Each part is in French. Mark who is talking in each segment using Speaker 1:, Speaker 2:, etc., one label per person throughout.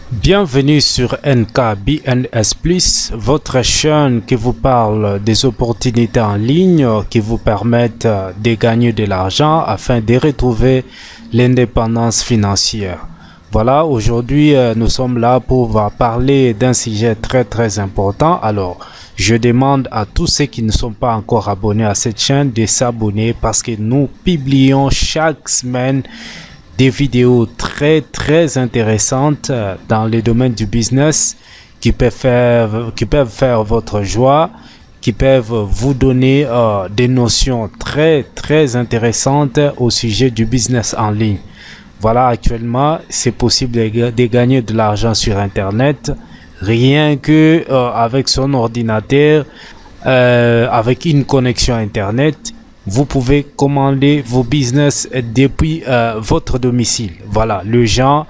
Speaker 1: Bienvenue sur NKBNS+, votre chaîne qui vous parle des opportunités en ligne qui vous permettent de gagner de l'argent afin de retrouver l'indépendance financière. Voilà, aujourd'hui nous sommes là pour parler d'un sujet très important. Alors, je demande à tous ceux qui ne sont pas encore abonnés à cette chaîne de s'abonner parce que nous publions chaque semaine des vidéos très intéressantes dans le domaine du business qui peuvent faire votre joie, qui peuvent vous donner des notions très intéressantes au sujet du business en ligne. Voilà, actuellement, c'est possible de gagner de l'argent sur Internet rien que avec son ordinateur, avec une connexion Internet. Vous pouvez commander vos business depuis votre domicile. Voilà, les gens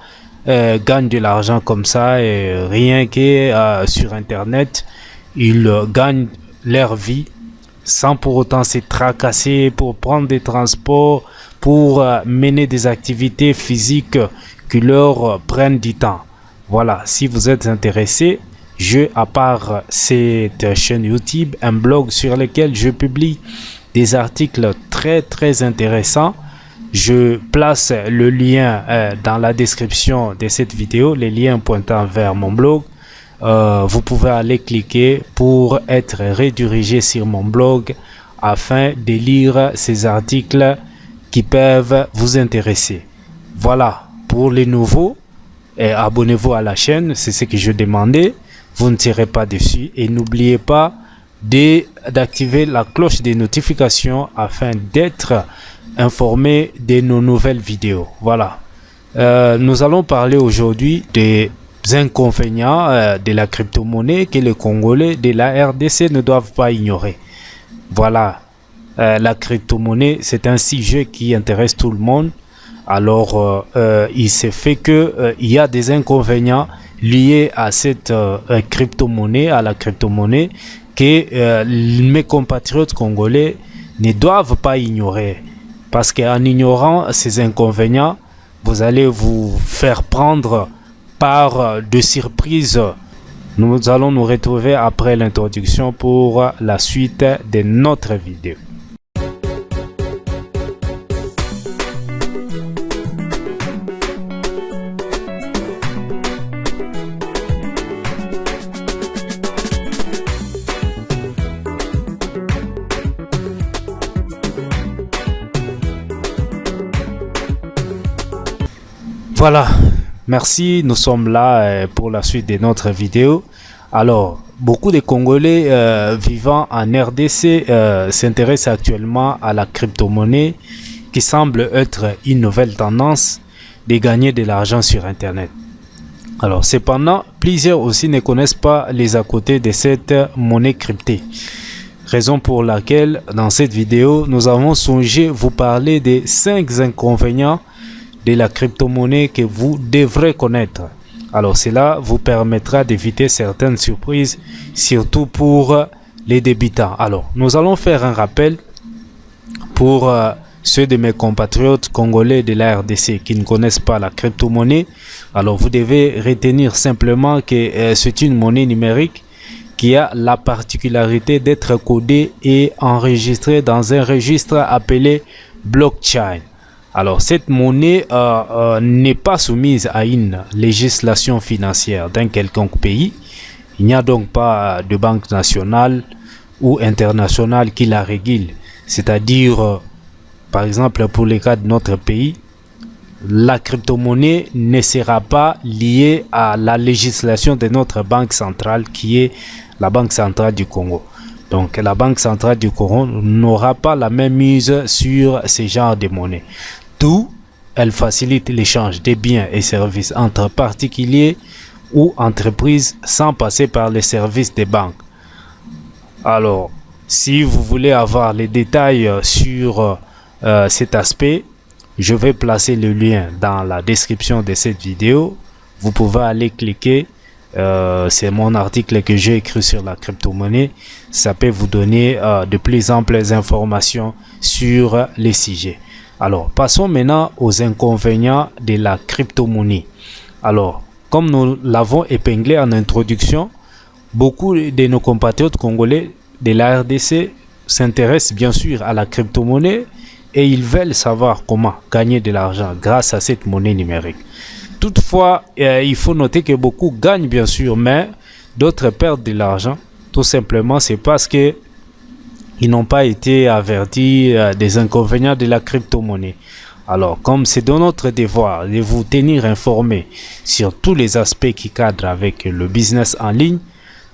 Speaker 1: gagnent de l'argent comme ça et rien que sur Internet, ils gagnent leur vie sans pour autant se tracasser pour prendre des transports, pour mener des activités physiques qui leur prennent du temps. Voilà, si vous êtes intéressé, à part cette chaîne YouTube, un blog sur lequel je publie des articles très intéressants. Je place le lien dans la description de cette vidéo, les liens pointant vers mon blog. Vous pouvez aller cliquer pour être redirigé sur mon blog afin de lire ces articles qui peuvent vous intéresser. Voilà, pour les nouveaux, abonnez-vous à la chaîne, c'est ce que je demandais. Vous ne tirez pas dessus et n'oubliez pas d'activer la cloche des notifications afin d'être informé de nos nouvelles vidéos. Voilà. Nous allons parler aujourd'hui des inconvénients de la crypto-monnaie que les Congolais de la RDC ne doivent pas ignorer. Voilà. La crypto-monnaie, c'est un sujet qui intéresse tout le monde. Alors, il s'est fait que il y a des inconvénients liés à cette crypto-monnaie, à la crypto-monnaie, que mes compatriotes congolais ne doivent pas ignorer. Parce qu'en ignorant ces inconvénients, vous allez vous faire prendre par de surprises. Nous allons nous retrouver après l'introduction pour la suite de notre vidéo. Voilà, merci, nous sommes là pour la suite de notre vidéo. Alors, beaucoup de Congolais vivant en RDC s'intéressent actuellement à la crypto-monnaie qui semble être une nouvelle tendance de gagner de l'argent sur Internet. Alors, cependant, plusieurs aussi ne connaissent pas les à côté de cette monnaie cryptée. Raison pour laquelle, dans cette vidéo, nous avons songé vous parler des 5 inconvénients de la crypto-monnaie que vous devrez connaître. Alors cela vous permettra d'éviter certaines surprises, surtout pour les débutants. Alors nous allons faire un rappel pour ceux de mes compatriotes congolais de la RDC qui ne connaissent pas la crypto-monnaie. Alors vous devez retenir simplement que c'est une monnaie numérique qui a la particularité d'être codée et enregistrée dans un registre appelé blockchain. Alors, cette monnaie n'est pas soumise à une législation financière d'un quelconque pays. Il n'y a donc pas de banque nationale ou internationale qui la régule. C'est-à-dire, par exemple, pour le cas de notre pays, la crypto-monnaie ne sera pas liée à la législation de notre banque centrale qui est la Banque centrale du Congo. Donc, la Banque centrale du Congo n'aura pas la même mise sur ce genre de monnaie. D'où elle facilite l'échange des biens et services entre particuliers ou entreprises sans passer par les services des banques. Alors, si vous voulez avoir les détails sur cet aspect, je vais placer le lien dans la description de cette vidéo. Vous pouvez aller cliquer. C'est mon article que j'ai écrit sur la crypto-monnaie. Ça peut vous donner de plus amples informations sur les sujets. Alors, passons maintenant aux inconvénients de la crypto-monnaie. Alors, comme nous l'avons épinglé en introduction, beaucoup de nos compatriotes congolais de la RDC s'intéressent bien sûr à la crypto-monnaie et ils veulent savoir comment gagner de l'argent grâce à cette monnaie numérique. Toutefois, il faut noter que beaucoup gagnent bien sûr, mais d'autres perdent de l'argent. Tout simplement, c'est parce que ils n'ont pas été avertis des inconvénients de la crypto-monnaie. Alors, comme c'est de notre devoir de vous tenir informés sur tous les aspects qui cadrent avec le business en ligne,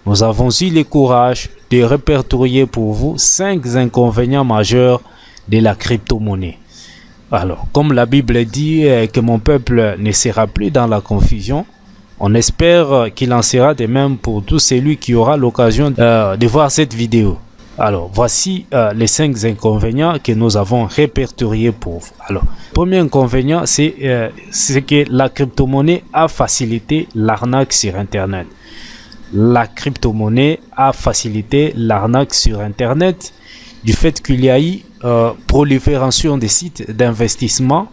Speaker 1: nous avons eu le courage de répertorier pour vous 5 inconvénients majeurs de la crypto-monnaie. Alors, comme la Bible dit que mon peuple ne sera plus dans la confusion, on espère qu'il en sera de même pour tout celui qui aura l'occasion de voir cette vidéo. Alors, voici les 5 inconvénients que nous avons répertoriés pour vous. Alors, premier inconvénient, c'est que la crypto-monnaie a facilité l'arnaque sur Internet. La crypto-monnaie a facilité l'arnaque sur Internet du fait qu'il y a eu prolifération des sites d'investissement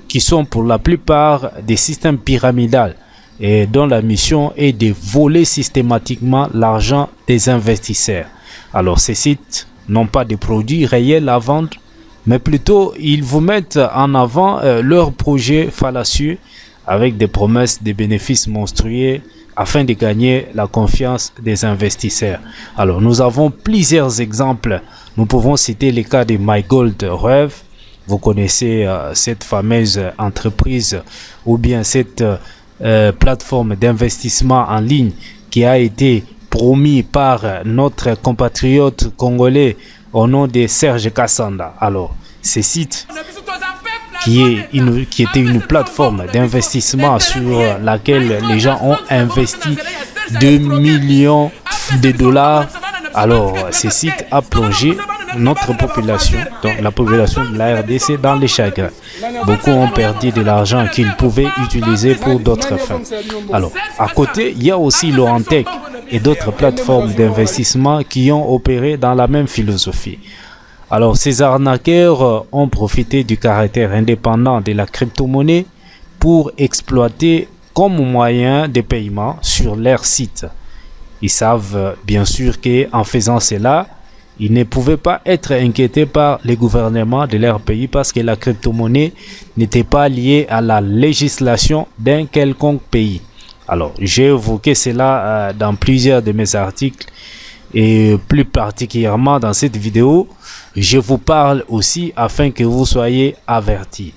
Speaker 1: qui sont pour la plupart des systèmes pyramidales et dont la mission est de voler systématiquement l'argent des investisseurs. Alors, ces sites n'ont pas de produits réels à vendre, mais plutôt ils vous mettent en avant leurs projets fallacieux avec des promesses de bénéfices monstrueux afin de gagner la confiance des investisseurs. Alors, nous avons plusieurs exemples. Nous pouvons citer le cas de MyGoldRev. Vous connaissez cette fameuse entreprise ou bien cette plateforme d'investissement en ligne qui a été promis par notre compatriote congolais au nom de Serge Kassanda. Alors, ce site qui était une plateforme d'investissement sur laquelle les gens ont investi 2 millions de dollars. Alors, ce site a plongé notre population, donc la population de la RDC, dans les chagrins. Beaucoup ont perdu de l'argent qu'ils pouvaient utiliser pour d'autres fins. Alors, à côté, il y a aussi Laurentech et d'autres plateformes d'investissement qui ont opéré dans la même philosophie. Alors, ces arnaqueurs ont profité du caractère indépendant de la crypto-monnaie pour exploiter comme moyen de paiement sur leur site. Ils savent bien sûr qu'en faisant cela, ils ne pouvaient pas être inquiétés par les gouvernements de leur pays parce que la crypto-monnaie n'était pas liée à la législation d'un quelconque pays. Alors, j'ai évoqué cela dans plusieurs de mes articles et plus particulièrement dans cette vidéo, je vous parle aussi afin que vous soyez avertis.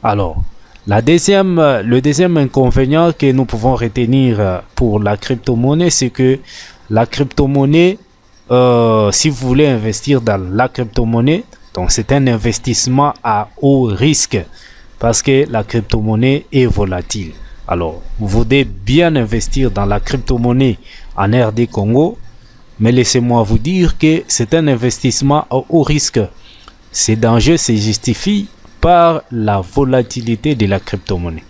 Speaker 1: Alors, le deuxième inconvénient que nous pouvons retenir pour la crypto-monnaie, c'est que la crypto-monnaie, si vous voulez investir dans la crypto-monnaie, donc c'est un investissement à haut risque parce que la crypto-monnaie est volatile. Alors, vous devez bien investir dans la crypto-monnaie en RD Congo, mais laissez-moi vous dire que c'est un investissement à haut risque. Ces dangers se justifient par la volatilité de la crypto-monnaie.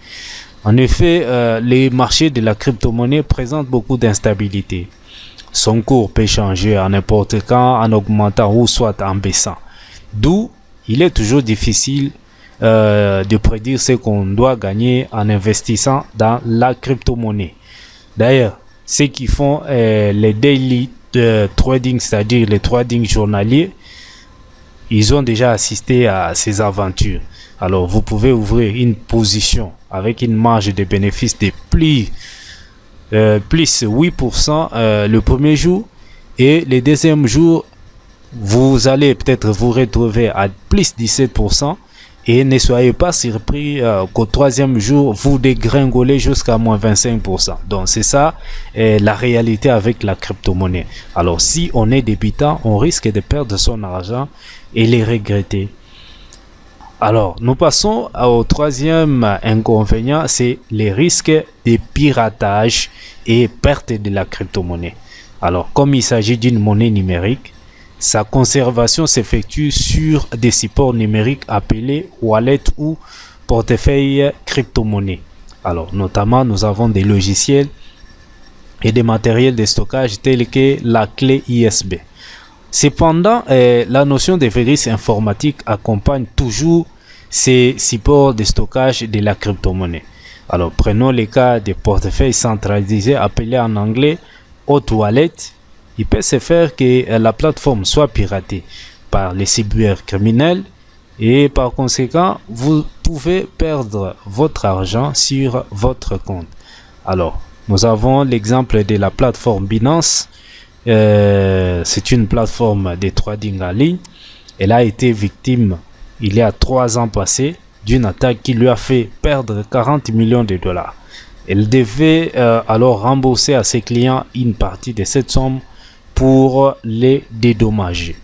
Speaker 1: En effet, les marchés de la crypto-monnaie présentent beaucoup d'instabilité. Son cours peut changer à n'importe quand en augmentant ou soit en baissant. D'où il est toujours difficile de prédire ce qu'on doit gagner en investissant dans la crypto-monnaie. D'ailleurs, ceux qui font les daily trading, c'est-à-dire les trading journaliers, ils ont déjà assisté à ces aventures. Alors, vous pouvez ouvrir une position avec une marge de bénéfice de plus 8% le premier jour et le deuxième jour, vous allez peut-être vous retrouver à plus 17%. Et ne soyez pas surpris qu'au troisième jour, vous dégringolez jusqu'à moins 25%. Donc, c'est ça la réalité avec la crypto-monnaie. Alors, si on est débutant, on risque de perdre son argent et les regretter. Alors, nous passons au troisième inconvénient, c'est les risques de piratage et perte de la crypto-monnaie. Alors, comme il s'agit d'une monnaie numérique, sa conservation s'effectue sur des supports numériques appelés wallet ou portefeuille crypto-monnaie. Alors, notamment, nous avons des logiciels et des matériels de stockage tels que la clé USB. Cependant, la notion de virus informatique accompagne toujours ces supports de stockage de la crypto-monnaie. Alors, prenons le cas des portefeuilles centralisés appelés en anglais hot wallet. Il peut se faire que la plateforme soit piratée par les cybercriminels et par conséquent, vous pouvez perdre votre argent sur votre compte. Alors, nous avons l'exemple de la plateforme Binance. C'est une plateforme de trading en ligne. Elle a été victime, il y a 3 ans passés, d'une attaque qui lui a fait perdre 40 millions de dollars. Elle devait alors rembourser à ses clients une partie de cette somme pour les dédommager.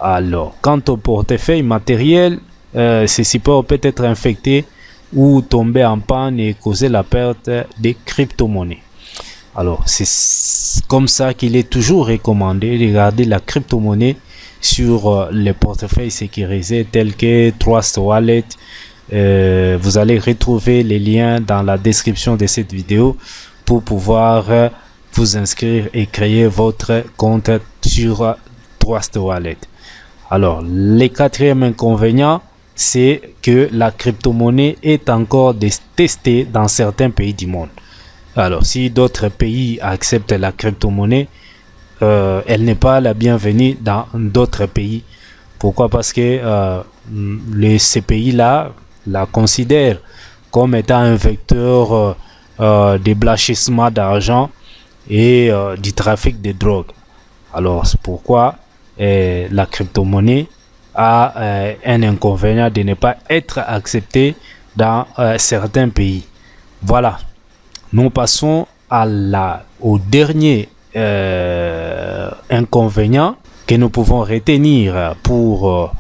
Speaker 1: Alors, quant au portefeuille matériel, ceci peut être infecté ou tomber en panne et causer la perte des crypto-monnaies. Alors, c'est comme ça qu'il est toujours recommandé de garder la crypto-monnaie sur les portefeuilles sécurisés tels que Trust Wallet. Vous allez retrouver les liens dans la description de cette vidéo pour pouvoir vous inscrire et créer votre compte sur Trust Wallet. Alors, le 4e inconvénient, c'est que la crypto-monnaie est encore testée dans certains pays du monde. Alors, si d'autres pays acceptent la crypto-monnaie, elle n'est pas la bienvenue dans d'autres pays. Pourquoi? Parce que ces pays-là la considèrent comme étant un vecteur de blanchissement d'argent et du trafic de drogue. Alors, c'est pourquoi la crypto-monnaie a un inconvénient de ne pas être acceptée dans certains pays. Voilà. Nous passons au dernier inconvénient que nous pouvons retenir pour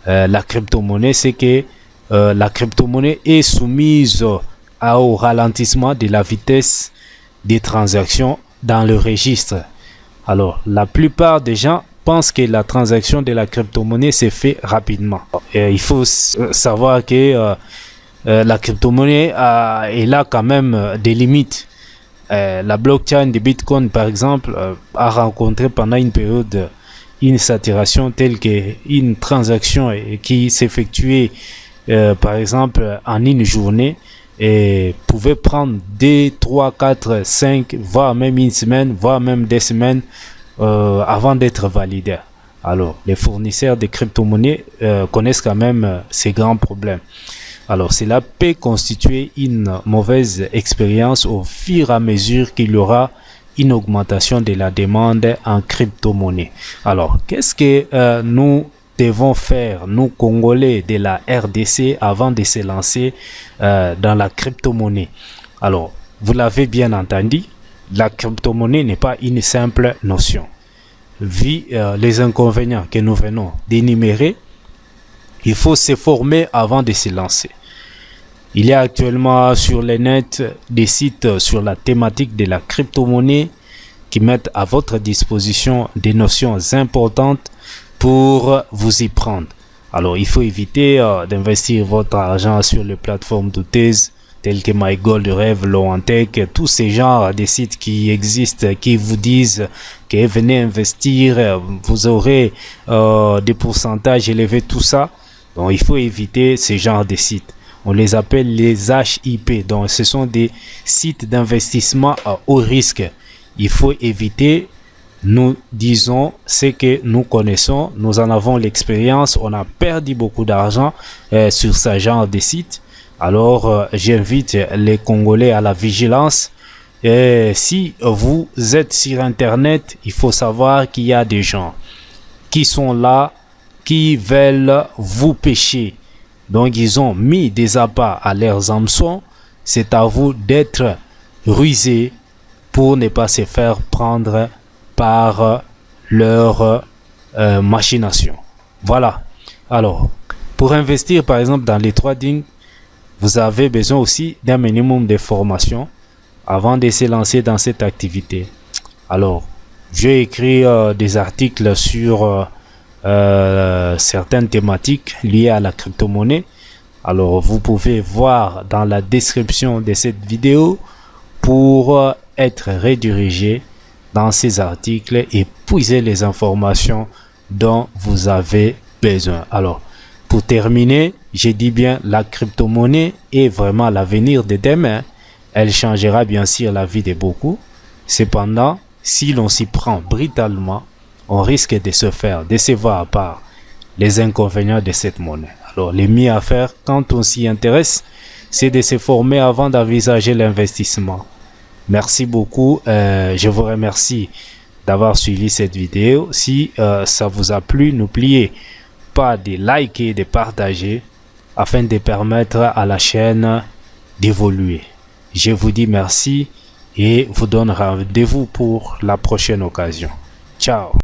Speaker 1: la crypto-monnaie, c'est que la crypto-monnaie est soumise au ralentissement de la vitesse des transactions dans le registre. Alors, la plupart des gens pensent que la transaction de la crypto-monnaie se fait rapidement. Il faut savoir que la crypto-monnaie elle a quand même des limites. La blockchain de Bitcoin, par exemple, a rencontré pendant une période une saturation telle qu'une transaction qui s'effectuait, par exemple, en une journée, et pouvait prendre 2, 3, 4, 5, voire même une semaine, voire même des semaines avant d'être validée. Alors, les fournisseurs de crypto-monnaies connaissent quand même ces grands problèmes. Alors, cela peut constituer une mauvaise expérience au fur et à mesure qu'il y aura une augmentation de la demande en crypto-monnaie. Alors, qu'est-ce que nous devons faire, nous Congolais de la RDC, avant de se lancer dans la crypto-monnaie? Alors, vous l'avez bien entendu, la crypto-monnaie n'est pas une simple notion. Vu les inconvénients que nous venons d'énumérer, il faut se former avant de se lancer. Il y a actuellement sur le net des sites sur la thématique de la crypto-monnaie qui mettent à votre disposition des notions importantes pour vous y prendre. Alors, il faut éviter d'investir votre argent sur les plateformes douteuses telles que MyGold, Rêve, Loantec, tous ces genres de sites qui existent, qui vous disent que venez investir, vous aurez des pourcentages élevés, tout ça. Donc, il faut éviter ces genres de sites. On les appelle les HIP. Donc, ce sont des sites d'investissement à haut risque. Il faut éviter. Nous disons ce que nous connaissons. Nous en avons l'expérience. On a perdu beaucoup d'argent sur ce genre de sites. Alors, j'invite les Congolais à la vigilance. Si vous êtes sur Internet, il faut savoir qu'il y a des gens qui sont là, qui veulent vous pêcher. Donc, ils ont mis des appâts à leurs hameçons. C'est à vous d'être rusé pour ne pas se faire prendre par leur machination. Voilà. Alors, pour investir, par exemple, dans les trading, vous avez besoin aussi d'un minimum de formation avant de se lancer dans cette activité. Alors, j'ai écrit des articles sur certaines thématiques liées à la crypto-monnaie. Alors, vous pouvez voir dans la description de cette vidéo pour être redirigé dans ces articles et puiser les informations dont vous avez besoin. Alors, pour terminer, j'ai dit bien la crypto-monnaie est vraiment l'avenir de demain. Elle changera bien sûr la vie de beaucoup. Cependant, si l'on s'y prend brutalement, on risque de se faire décevoir par les inconvénients de cette monnaie. Alors, le mieux à faire quand on s'y intéresse, c'est de se former avant d'envisager l'investissement. Merci beaucoup. Je vous remercie d'avoir suivi cette vidéo. Si ça vous a plu, n'oubliez pas de liker et de partager afin de permettre à la chaîne d'évoluer. Je vous dis merci et vous donne rendez-vous pour la prochaine occasion. Ciao.